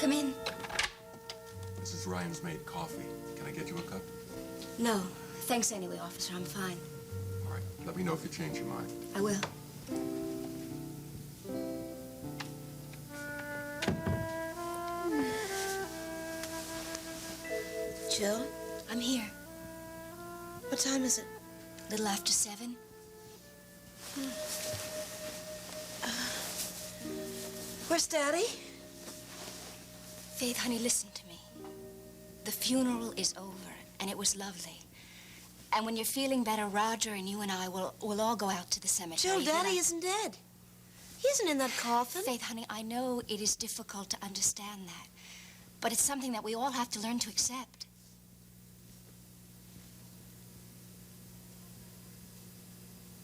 Come in. Mrs. Ryan's made coffee. Can I get you a cup? No. Thanks anyway, officer. I'm fine. All right. Let me know if you change your mind. I will. Jill? I'm here. What time is it? Little after 7. Where's Daddy? Faith, honey, listen to me. The funeral is over, and it was lovely. And when you're feeling better, Roger and you and I will all go out to the cemetery. Jill, Daddy isn't dead. He isn't in that coffin. Faith, honey, I know it is difficult to understand that, but it's something that we all have to learn to accept.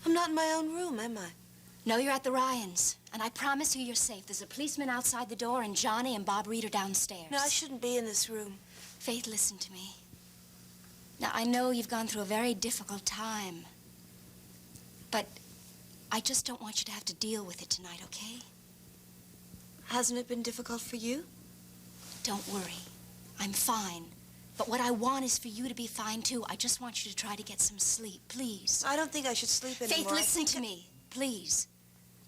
I'm not in my own room, am I? No, you're at the Ryans, and I promise you you're safe. There's a policeman outside the door, and Johnny and Bob Reed are downstairs. No, I shouldn't be in this room. Faith, listen to me. Now, I know you've gone through a very difficult time, but I just don't want you to have to deal with it tonight, okay? Hasn't it been difficult for you? Don't worry. I'm fine. But what I want is for you to be fine, too. I just want you to try to get some sleep, please. I don't think I should sleep anymore. Faith, listen to me, please.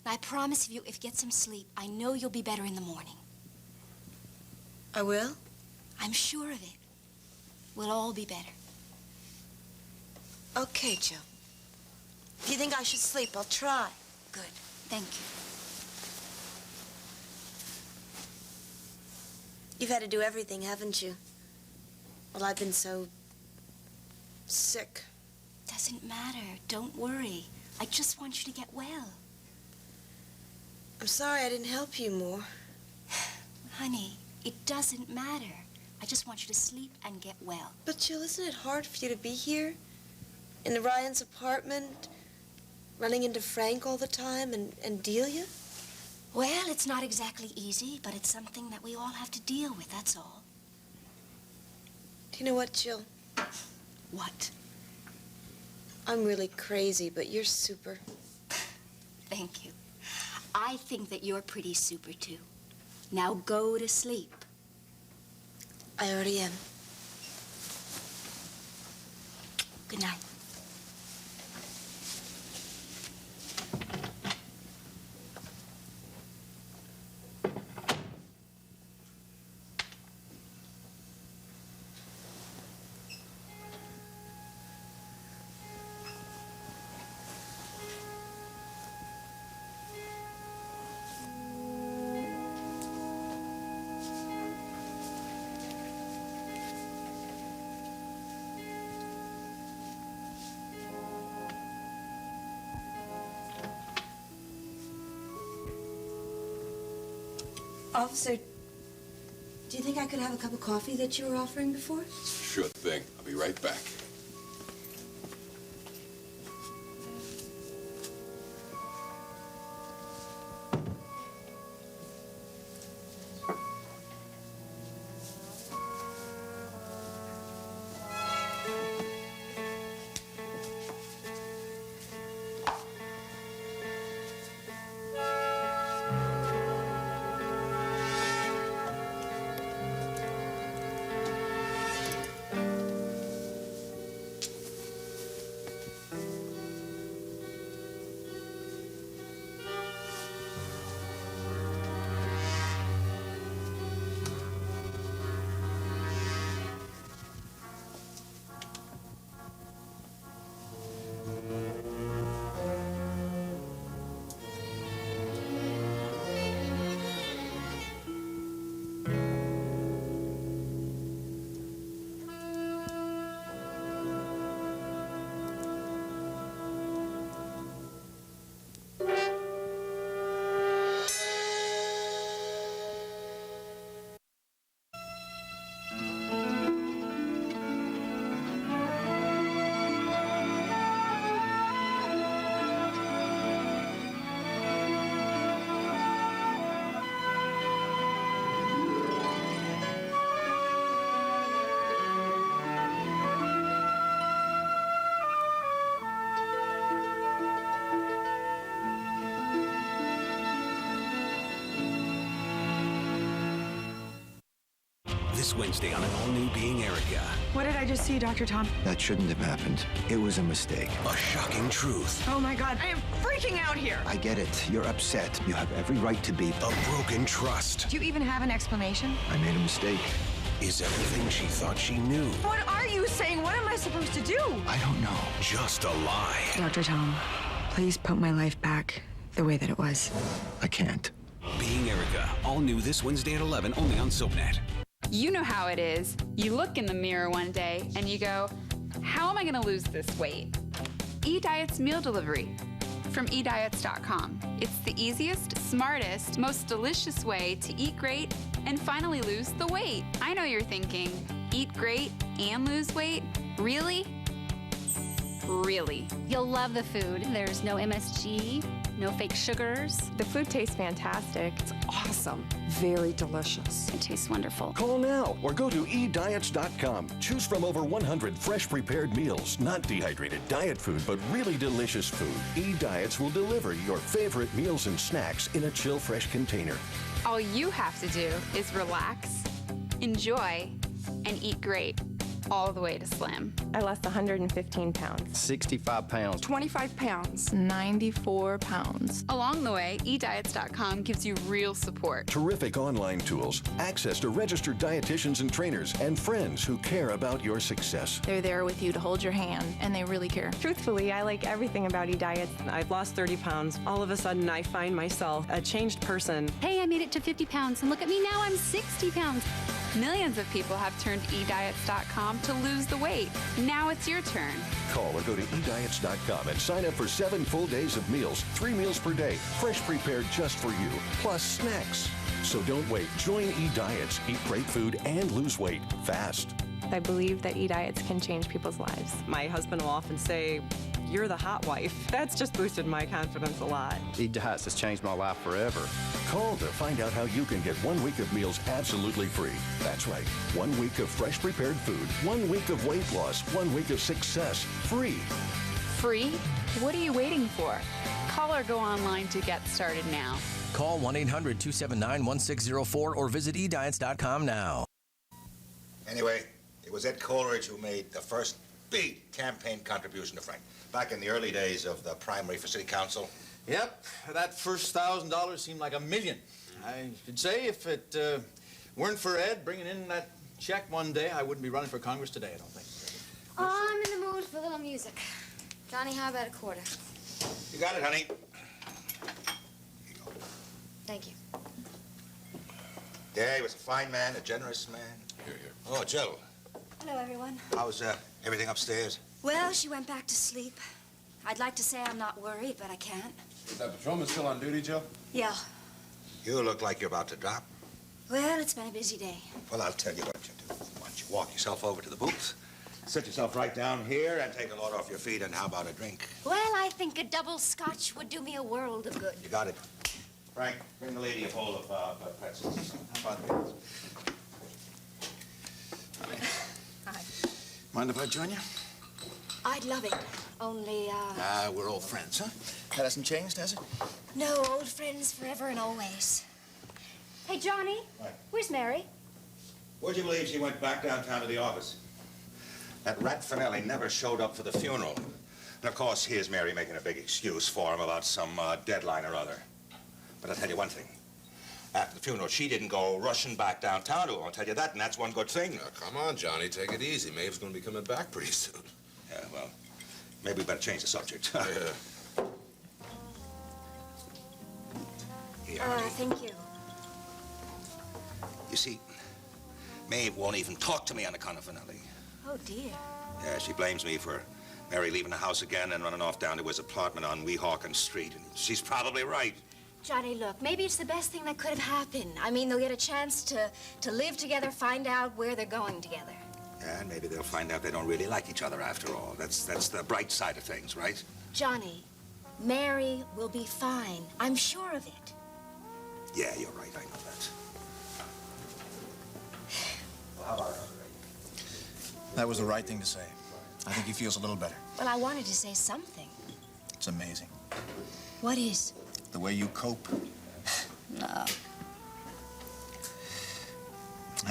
Now, I promise if you get some sleep, I know you'll be better in the morning. I will? I'm sure of it. We'll all be better. Okay, Jill. If you think I should sleep, I'll try. Good. Thank you. You've had to do everything, haven't you? Well, I've been so sick. Doesn't matter. Don't worry. I just want you to get well. I'm sorry I didn't help you more. Honey, it doesn't matter. I just want you to sleep and get well. But, Jill, isn't it hard for you to be here? In the Ryans' apartment, running into Frank all the time and Delia? Well, it's not exactly easy, but it's something that we all have to deal with, that's all. Do you know what, Jill? What? I'm really crazy, but you're super. Thank you. I think that you're pretty super, too. Now go to sleep. I already am. Good night. Officer, do you think I could have a cup of coffee that you were offering before? Sure thing. I'll be right back. This Wednesday on an all-new Being Erica. What did I just see, Dr. Tom? That shouldn't have happened. It was a mistake. A shocking truth. Oh my God, I am freaking out here. I get it. You're upset. You have every right to be. A broken trust. Do you even have an explanation? I made a mistake. Is everything she thought she knew What are you saying? What am I supposed to do? I don't know. just a lie? Dr. Tom, please put my life back the way that it was. I can't. Being Erica. All new this Wednesday at 11, only on SoapNet. You know how it is. You look in the mirror one day and you go, how am I gonna lose this weight? eDiets Meal Delivery from eDiets.com. It's the easiest, smartest, most delicious way to eat great and finally lose the weight. I know you're thinking, eat great and lose weight? Really? Really. You'll love the food. There's no MSG, no fake sugars. The food tastes fantastic. It's awesome. Very delicious. It tastes wonderful. Call now or go to ediets.com. Choose from over 100 fresh prepared meals, not dehydrated diet food, but really delicious food. eDiets will deliver your favorite meals and snacks in a chill fresh container. All you have to do is relax, enjoy, and eat great, all the way to slim. I lost 115 pounds. 65 pounds. 25 pounds. 94 pounds. Along the way, eDiets.com gives you real support. Terrific online tools, access to registered dietitians and trainers, and friends who care about your success. They're there with you to hold your hand, and they really care. Truthfully, I like everything about eDiets. I've lost 30 pounds. All of a sudden, I find myself a changed person. Hey, I made it to 50 pounds, and look at me now, I'm 60 pounds. Millions of people have turned eDiets.com to lose the weight. Now it's your turn. Call or go to ediets.com and sign up for 7 full days of meals, 3 meals per day, fresh prepared just for you, plus snacks. So don't wait. Join eDiets. Eat great food and lose weight fast. I believe that eDiets can change people's lives. My husband will often say, "You're the hot wife." That's just boosted my confidence a lot. eDiets has changed my life forever. Call to find out how you can get 1 week of meals absolutely free. That's right. 1 week of fresh prepared food, 1 week of weight loss, 1 week of success, free. Free? What are you waiting for? Call or go online to get started now. Call 1-800-279-1604 or visit ediets.com now. Anyway, it was Ed Coleridge who made the first big campaign contribution to Frank back in the early days of the primary for city council. Yep, that first $1,000 seemed like $1 million. I should say if it weren't for Ed bringing in that check one day, I wouldn't be running for Congress today, I don't think. Oh, I'm in the mood for a little music. Johnny, how about a quarter? You got it, honey. Thank you. Yeah, he was a fine man, a generous man. Here, here. Oh, Jill, Hello, everyone. how's everything upstairs? Well, she went back to sleep. I'd like to say I'm not worried, but I can't. Is that patrolman still on duty, Joe? Yeah. You look like you're about to drop. Well, it's been a busy day. Well, I'll tell you what you do. Why don't you walk yourself over to the booth, sit yourself right down here, and take a load off your feet, and how about a drink? Well, I think a double scotch would do me a world of good. You got it. Frank, bring the lady a bowl of pretzels. How about this? Hi. Mind if I join you? I'd love it. Only, We're old friends, huh? That hasn't changed, has it? no, old friends forever and always. Hey, Johnny. What? Where's Mary? Would you believe she went back downtown to the office? That rat Finelli never showed up for the funeral. And of course, here's Mary making a big excuse for him about some deadline or other. But I'll tell you one thing. After the funeral, she didn't go rushing back downtown to him. I'll tell you that, and that's one good thing. Now, come on, Johnny. Take it easy. Maeve's going to be coming back pretty soon. Yeah, well, maybe we better change the subject. Yeah. Here, honey. Thank you. You see, Maeve won't even talk to me on account of Finelli. Oh, dear. Yeah, she blames me for Mary leaving the house again and running off down to his apartment on Weehawken Street. And she's probably right. Johnny, look, maybe it's the best thing that could have happened. I mean, they'll get a chance to live together, find out where they're going together. Yeah, and maybe they'll find out they don't really like each other after all. That's the bright side of things, right? Johnny, Mary will be fine. I'm sure of it. Yeah, you're right. I know that. Well, how about it? That was the right thing to say. I think he feels a little better. Well, I wanted to say something. It's amazing. What is? The way you cope. No.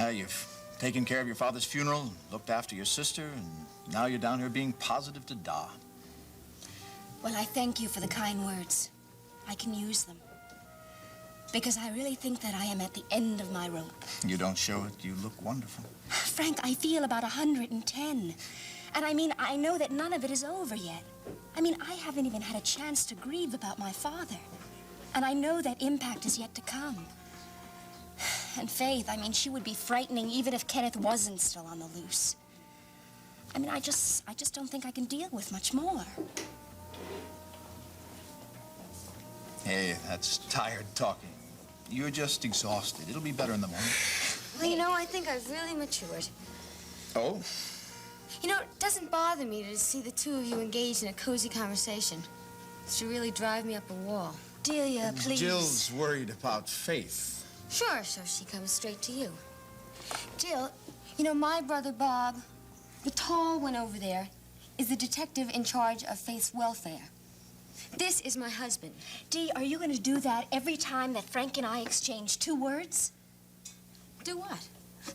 You've taken care of your father's funeral, looked after your sister, and now you're down here being positive to die. Well, I thank you for the kind words. I can use them. Because I really think that I am at the end of my rope. You don't show it. You look wonderful. Frank, I feel about 110. And I mean, I know that none of it is over yet. I mean, I haven't even had a chance to grieve about my father. And I know that impact is yet to come. And Faith, I mean, she would be frightening even if Kenneth wasn't still on the loose. I mean, I just don't think I can deal with much more. Hey, that's tired talking. You're just exhausted. It'll be better in the morning. Well, you know, I think I've really matured. Oh? You know, it doesn't bother me to see the two of you engaged in a cozy conversation. It should really drive me up a wall. Delia, please. Jill's worried about Faith. Sure, so she comes straight to you. Jill, you know, my brother Bob, the tall one over there, is the detective in charge of Faith's welfare. This is my husband. Dee, are you going to do that every time that Frank and I exchange 2 words? Do what?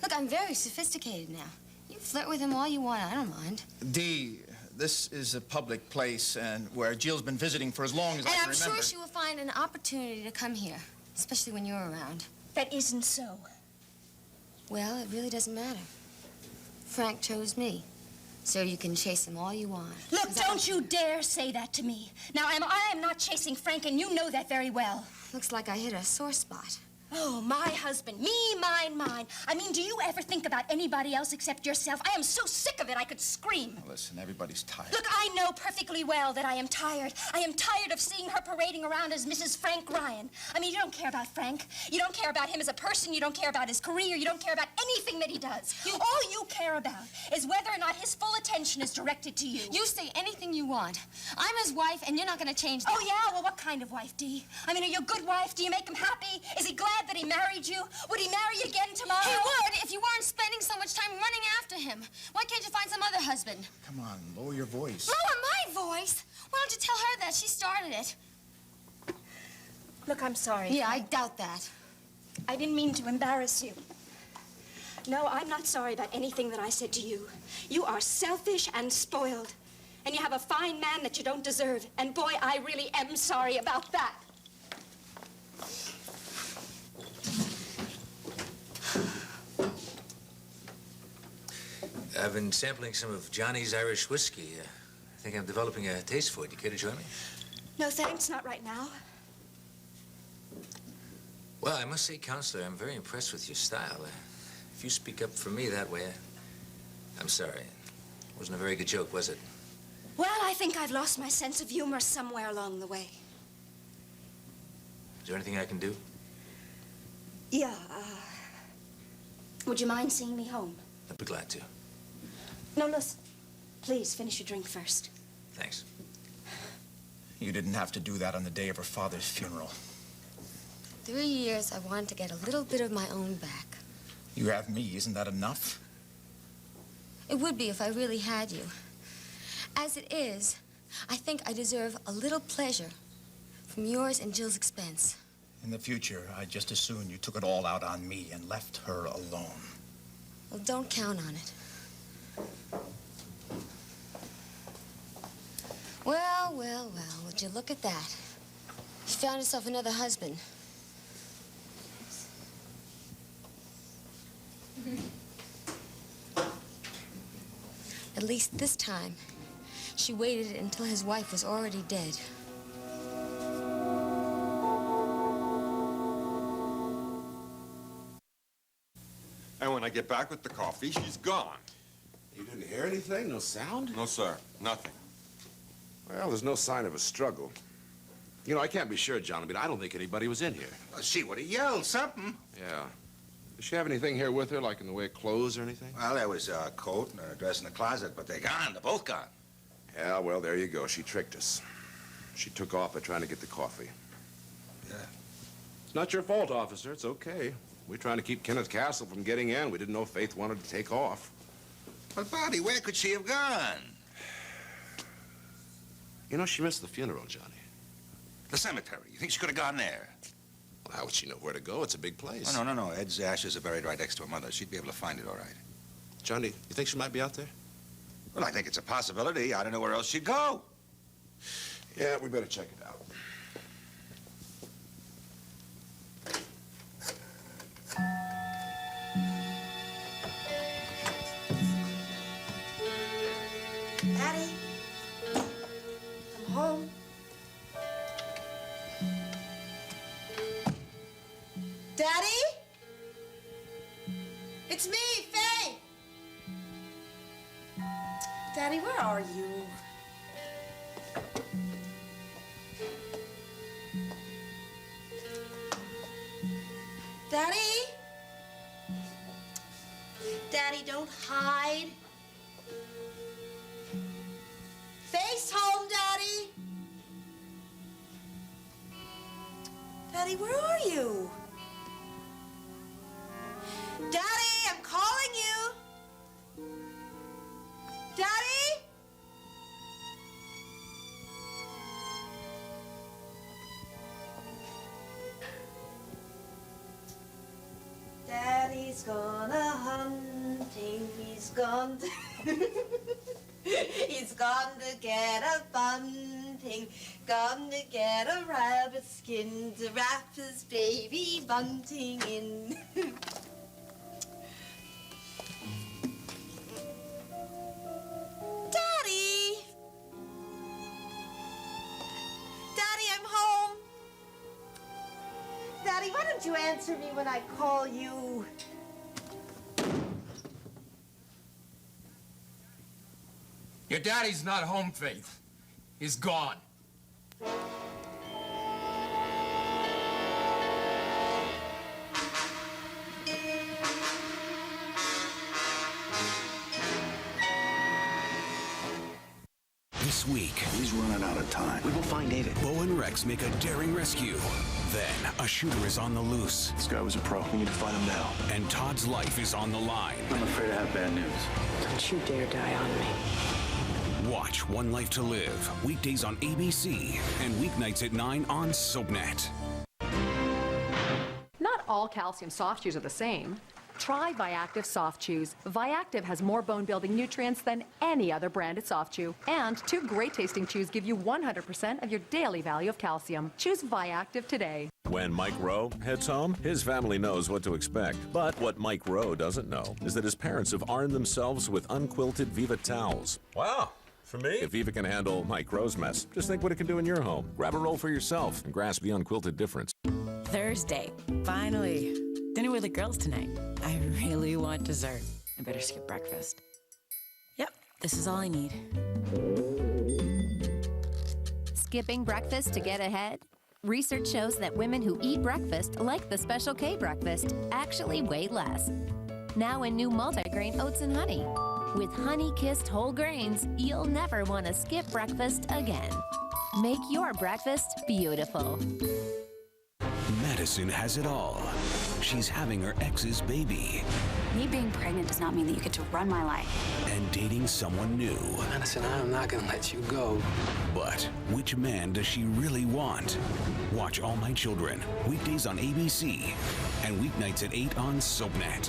Look, I'm very sophisticated now. You flirt with him all you want, I don't mind. Dee, this is a public place and where Jill's been visiting for as long as I can remember. And I'm sure she will find an opportunity to come here, especially when you're around. That isn't so. Well, it really doesn't matter. Frank chose me, so you can chase him all you want. Look, don't you dare say that to me. Now, I am not chasing Frank, and you know that very well. Looks like I hit a sore spot. Oh, my husband. Me, mine, mine. I mean, do you ever think about anybody else except yourself? I am so sick of it, I could scream. Listen, everybody's tired. Look, I know perfectly well that I am tired. I am tired of seeing her parading around as Mrs. Frank Ryan. I mean, you don't care about Frank. You don't care about him as a person. You don't care about his career. You don't care about anything that he does. All you care about is whether or not his full attention is directed to you. You say anything you want. I'm his wife, and you're not going to change that. Oh, yeah? Well, what kind of wife, Dee? I mean, are you a good wife? Do you make him happy? Is he glad that he married you? Would he marry you again tomorrow? He would if you weren't spending so much time running after him. Why can't you find some other husband? Come on, lower your voice. Lower my voice? Why don't you tell her that? She started it. Look, I'm sorry. Yeah, I doubt that. I didn't mean to embarrass you. No, I'm not sorry about anything that I said to you. You are selfish and spoiled. And you have a fine man that you don't deserve. And boy, I really am sorry about that. I've been sampling some of Johnny's Irish whiskey. I think I'm developing a taste for it. You care to join me? No, thanks, not right now. Well, I must say, Counselor, I'm very impressed with your style. If you speak up for me that way, I'm sorry. It wasn't a very good joke, was it? Well, I think I've lost my sense of humor somewhere along the way. Is there anything I can do? Yeah, would you mind seeing me home? I'd be glad to. No, listen. Please, finish your drink first. Thanks. You didn't have to do that on the day of her father's funeral. 3 years, I wanted to get a little bit of my own back. You have me. Isn't that enough? It would be if I really had you. As it is, I think I deserve a little pleasure from yours and Jill's expense. In the future, I'd just as soon you took it all out on me and left her alone. Well, don't count on it. Well, well, well, would you look at that? She found herself another husband. At least this time, she waited until his wife was already dead. And when I get back with the coffee, she's gone. You didn't hear anything? No sound? No, sir. Nothing. Well, there's no sign of a struggle. You know, I can't be sure, Johnny, but I don't think anybody was in here. Well, she would have yelled something. Yeah. Does she have anything here with her, like in the way of clothes or anything? Well, there was a coat and a dress in the closet, but they're gone. They're both gone. Yeah, well, there you go. She tricked us. She took off by trying to get the coffee. Yeah. It's not your fault, officer. It's okay. We're trying to keep Kenneth Castle from getting in. We didn't know Faith wanted to take off. But, Bobby, where could she have gone? You know, she missed the funeral, Johnny. The cemetery. You think she could have gone there? Well, how would she know where to go? It's a big place. Oh, no. Ed's ashes are buried right next to her mother. She'd be able to find it all right. Johnny, you think she might be out there? Well, I think it's a possibility. I don't know where else she'd go. Yeah, we better check it out. Daddy, I'm home. Daddy? It's me, Faye. Daddy, where are you? Daddy? Daddy, don't hide. Faye's home, Daddy. Daddy, where are you? Daddy, I'm calling you. Daddy? Daddy's gone a hunting. He's gone he's gone to get a bunting. Gone to get a rabbit skin to wrap his baby bunting in. Daddy! Daddy, I'm home. Daddy, why don't you answer me when I call you? Your daddy's not home, Faith. He's gone. This week, He's running out of time. We will find David. Bo and Rex make a daring rescue. Then, a shooter is on the loose. This guy was a pro. We need to find him now. And Todd's life is on the line. I'm afraid I have bad news. Don't you dare die on me. Watch One Life to Live, weekdays on ABC and weeknights at 9 on SoapNet. Not all calcium soft chews are the same. Try Viactive Soft Chews. Viactive has more bone-building nutrients than any other branded soft chew. And 2 great-tasting chews give you 100% of your daily value of calcium. Choose Viactive today. When Mike Rowe heads home, his family knows what to expect. But what Mike Rowe doesn't know is that his parents have armed themselves with unquilted Viva towels. Wow. For me? If Viva can handle Mike Rowe's mess, just think what it can do in your home. Grab a roll for yourself and grasp the unquilted difference. Thursday. Finally. Dinner with the girls tonight. I really want dessert. I better skip breakfast. Yep, this is all I need. Skipping breakfast to get ahead? Research shows that women who eat breakfast, like the Special K breakfast, actually weigh less. Now in new multigrain oats and honey. With honey-kissed whole grains, you'll never want to skip breakfast again. Make your breakfast beautiful. Madison has it all. She's having her ex's baby. Me being pregnant does not mean that you get to run my life. And dating someone new. Madison, I'm not gonna let you go. But which man does she really want? Watch All My Children, weekdays on ABC and weeknights at 8 on SoapNet.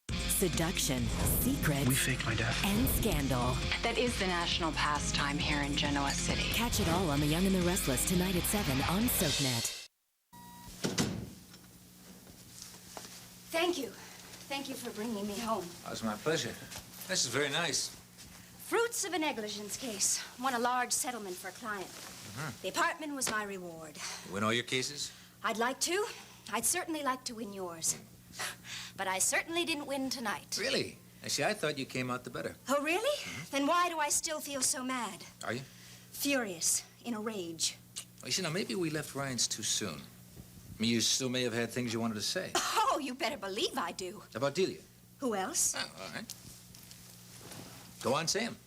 Seduction, secret. We faked my death. And scandal. That is the national pastime here in Genoa City. Catch it all on The Young and the Restless tonight at 7 on SoapNet. Thank you. Thank you for bringing me home. Oh, it's my pleasure. This is very nice. Fruits of a negligence case. Won a large settlement for a client. The apartment was my reward. You win all your cases? I'd like to. I'd certainly like to win yours. But I certainly didn't win tonight. Really? I see, I thought you came out the better. Oh, really? Then why do I still feel so mad? Are you? Furious. In a rage. Well, you see, now, maybe we left Ryan's too soon. I mean, you still may have had things you wanted to say. Oh, you better believe I do. About Delia? Who else? Oh, all right. Go on, say 'em.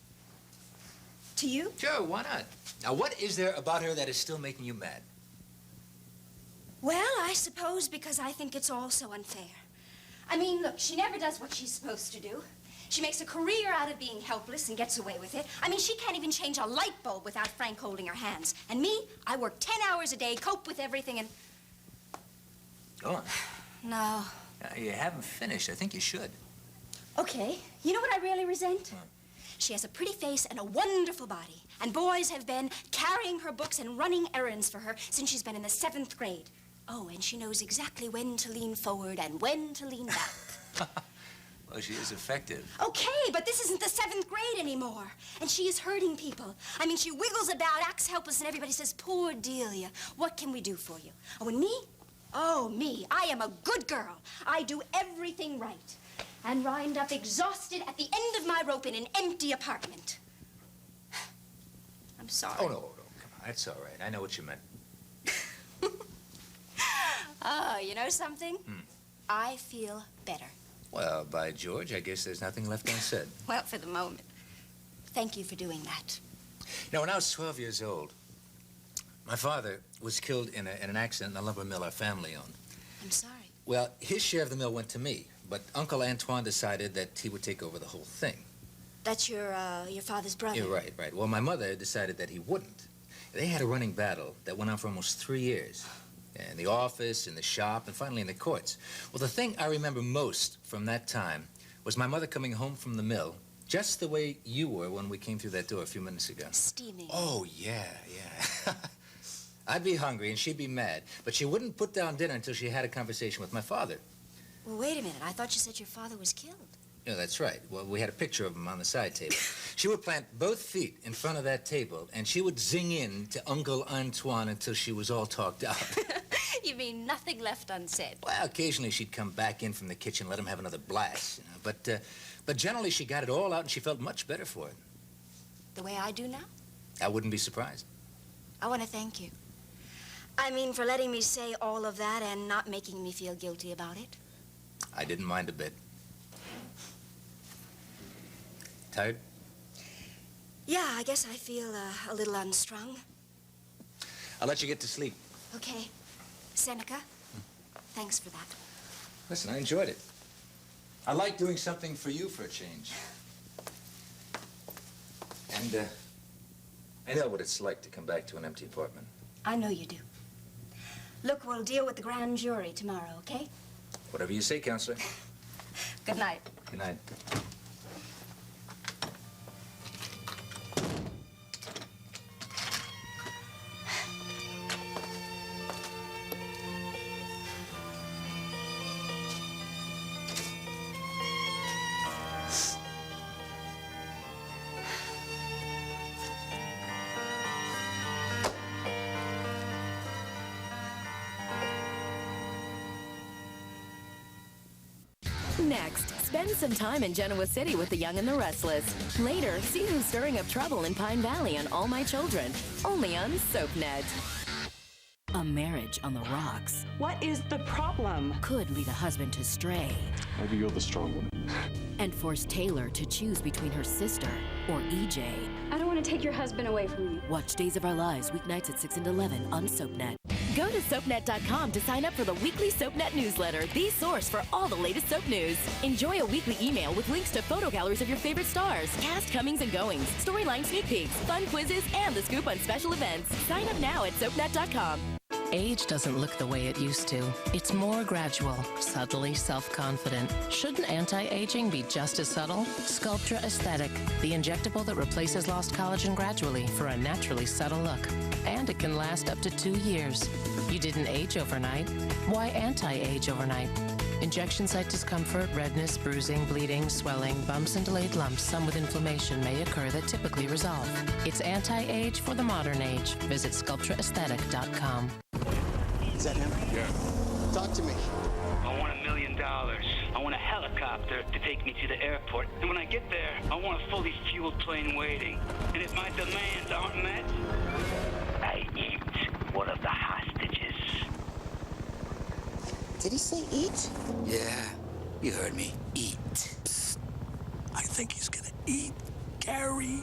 To you? Sure, why not? Now, what is there about her that is still making you mad? Well, I suppose because I think it's all so unfair. I mean, look, she never does what she's supposed to do. She makes a career out of being helpless and gets away with it. I mean, she can't even change a light bulb without Frank holding her hands. And me, I work 10 hours a day, cope with everything, and... Go on. No. You haven't finished. I think you should. Okay, you know what I really resent? She has a pretty face and a wonderful body. And boys have been carrying her books and running errands for her since she's been in the 7th grade. Oh, and she knows exactly when to lean forward and when to lean back. Well, she is effective. Okay, but this isn't the 7th grade anymore. And she is hurting people. I mean, she wiggles about, acts helpless, and everybody says, poor Delia, what can we do for you? Oh, and me? Oh, me. I am a good girl. I do everything right. And wind up exhausted at the end of my rope in an empty apartment. I'm sorry. Oh, no, come on. That's all right. I know what you meant. Oh, you know something? I feel better. Well, by George, I guess there's nothing left unsaid. Well, for the moment. Thank you for doing that. You know, when I was 12 years old, my father was killed in an accident in a lumber mill our family owned. I'm sorry. Well, his share of the mill went to me, but Uncle Antoine decided that he would take over the whole thing. That's your father's brother? Yeah, right. Well, my mother decided that he wouldn't. They had a running battle that went on for almost 3 years. In the office, in the shop, and finally in the courts. Well, the thing I remember most from that time was my mother coming home from the mill just the way you were when we came through that door a few minutes ago. Steaming. Oh, yeah. I'd be hungry and she'd be mad, but she wouldn't put down dinner until she had a conversation with my father. Well, wait a minute. I thought you said your father was killed. Yeah, that's right. Well, we had a picture of him on the side table. She would plant both feet in front of that table, and she would zing in to Uncle Antoine until she was all talked out. You mean nothing left unsaid? Well, occasionally she'd come back in from the kitchen, let him have another blast, you know. But generally she got it all out, and she felt much better for it. The way I do now? I wouldn't be surprised. I want to thank you. I mean, for letting me say all of that and not making me feel guilty about it. I didn't mind a bit. Tired? Yeah, I guess I feel a little unstrung. I'll let you get to sleep. Okay. Seneca, thanks for that. Listen, I enjoyed it. I like doing something for you for a change. And, I know what it's like to come back to an empty apartment. I know you do. Look, we'll deal with the grand jury tomorrow, okay? Whatever you say, Counselor. Good night. Good night. Next, spend some time in Genoa City with the Young and the Restless. Later, see who's stirring up trouble in Pine Valley on All My Children, only on SoapNet. A marriage on the rocks. What is the problem? Could lead a husband to stray. Maybe you're the strong one. And force Taylor to choose between her sister or EJ. I don't want to take your husband away from you. Watch Days of Our Lives weeknights at 6 and 11 on SoapNet. Go to SoapNet.com to sign up for the weekly SoapNet newsletter, the source for all the latest soap news. Enjoy a weekly email with links to photo galleries of your favorite stars, cast comings and goings, storyline sneak peeks, fun quizzes, and the scoop on special events. Sign up now at SoapNet.com. Age doesn't look the way it used to. It's more gradual, subtly self-confident. Shouldn't anti-aging be just as subtle? Sculptra Aesthetic, the injectable that replaces lost collagen gradually for a naturally subtle look. And it can last up to 2 years. You didn't age overnight. Why anti-age overnight? Injection site discomfort, redness, bruising, bleeding, swelling, bumps and delayed lumps, some with inflammation may occur that typically resolve. It's anti-age for the modern age. Visit sculptraaesthetic.com. Is that him? Yeah. Talk to me. I want $1 million. I want a helicopter to take me to the airport. And when I get there, I want a fully fueled plane waiting. And if my demands aren't met, I eat one of the hostages. Did he say eat? Yeah, you heard me. Eat. Psst. I think he's gonna eat Gary.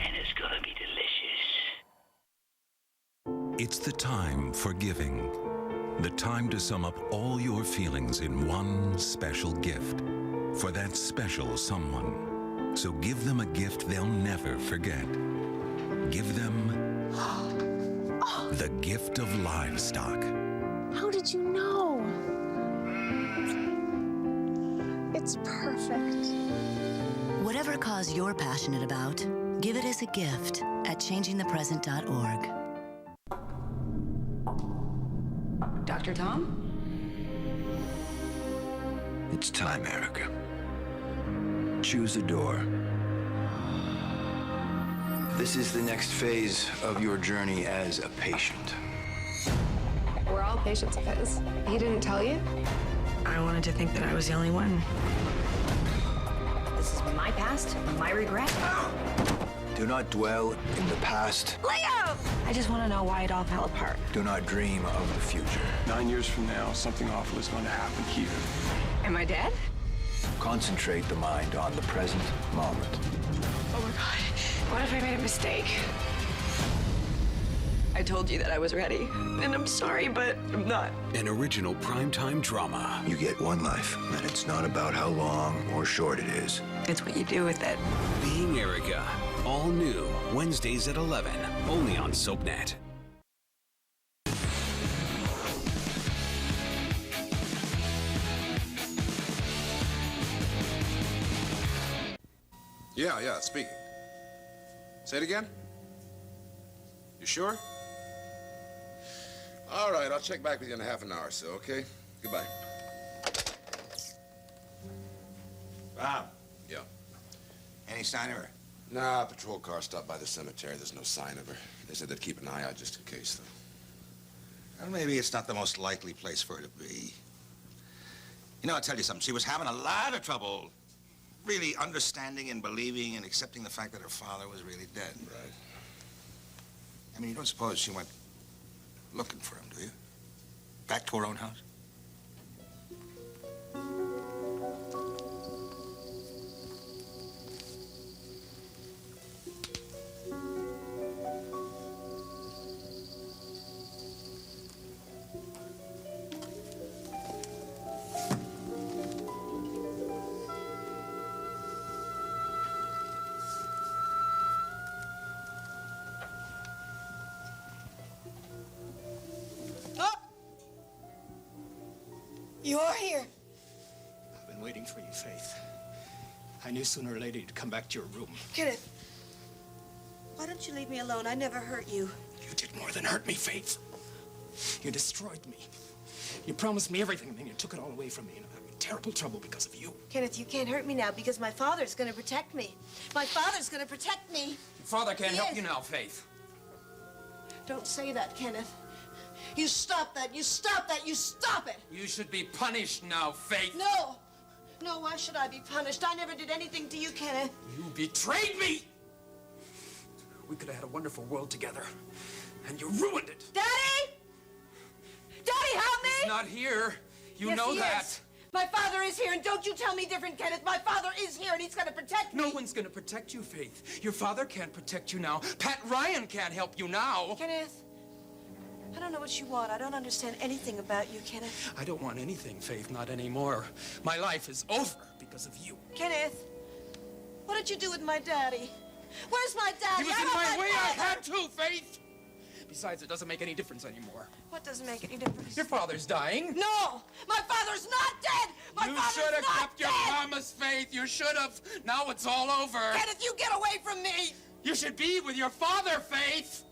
And it's gonna be delicious. It's the time for giving. The time to sum up all your feelings in one special gift for that special someone. So give them a gift they'll never forget. Give them The gift of livestock. How did you know? It's perfect. Whatever cause you're passionate about, give it as a gift at changingthepresent.org. Dr. Tom? It's time, Erica. Choose a door. This is the next phase of your journey as a patient. We're all patients of his. He didn't tell you? I wanted to think that I was the only one. This is my past, my regret. Do not dwell in the past. Leo! I just want to know why it all fell apart. Do not dream of the future. 9 years from now, something awful is going to happen here. Am I dead? Concentrate the mind on the present moment. Oh my God. What if I made a mistake? I told you that I was ready, and I'm sorry, but I'm not. An original primetime drama. You get one life, and it's not about how long or short it is. It's what you do with it. Being Erica. All new. Wednesdays at 11. Only on SoapNet. Yeah, speaking. Say it again? You sure? All right, I'll check back with you in half an hour or so, okay? Goodbye. Bob. Yeah. Any sign of her? Nah, patrol car stopped by the cemetery. There's no sign of her. They said they'd keep an eye out just in case, though. Well, maybe it's not the most likely place for her to be. You know, I'll tell you something. She was having a lot of trouble really understanding and believing and accepting the fact that her father was really dead. Right. I mean, you don't suppose she went looking for him, do you? Back to her own house? You're here. I've been waiting for you, Faith. I knew sooner or later you'd come back to your room. Kenneth, why don't you leave me alone? I never hurt you. You did more than hurt me, Faith. You destroyed me. You promised me everything, and then you took it all away from me, and I'm in terrible trouble because of you. Kenneth, you can't hurt me now because my father's going to protect me. My father's going to protect me. Your father can't help you now, Faith. Don't say that, Kenneth. You stop that. You stop that. You stop it. You should be punished now, Faith. No. No, why should I be punished? I never did anything to you, Kenneth. You betrayed me! We could have had a wonderful world together, and you ruined it. Daddy! Daddy, help me! He's not here. You know that. Is. My father is here, and don't you tell me different, Kenneth. My father is here, and he's going to protect me. No one's going to protect you, Faith. Your father can't protect you now. Pat Ryan can't help you now. Kenneth, I don't know what you want. I don't understand anything about you, Kenneth. I don't want anything, Faith, not anymore. My life is over because of you. Kenneth, what did you do with my daddy? Where's my daddy? He was in my way. I had to, Faith. Besides, it doesn't make any difference anymore. What doesn't make any difference? Your father's dying. No! My father's not dead! You should have kept your promise, Faith. You should have. Now it's all over. Kenneth, you get away from me! You should be with your father, Faith.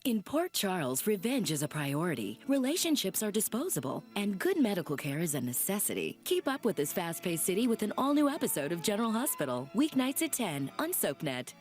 In Port Charles, revenge is a priority, relationships are disposable, and good medical care is a necessity. Keep up with this fast-paced city with an all-new episode of General Hospital, weeknights at 10 on SoapNet.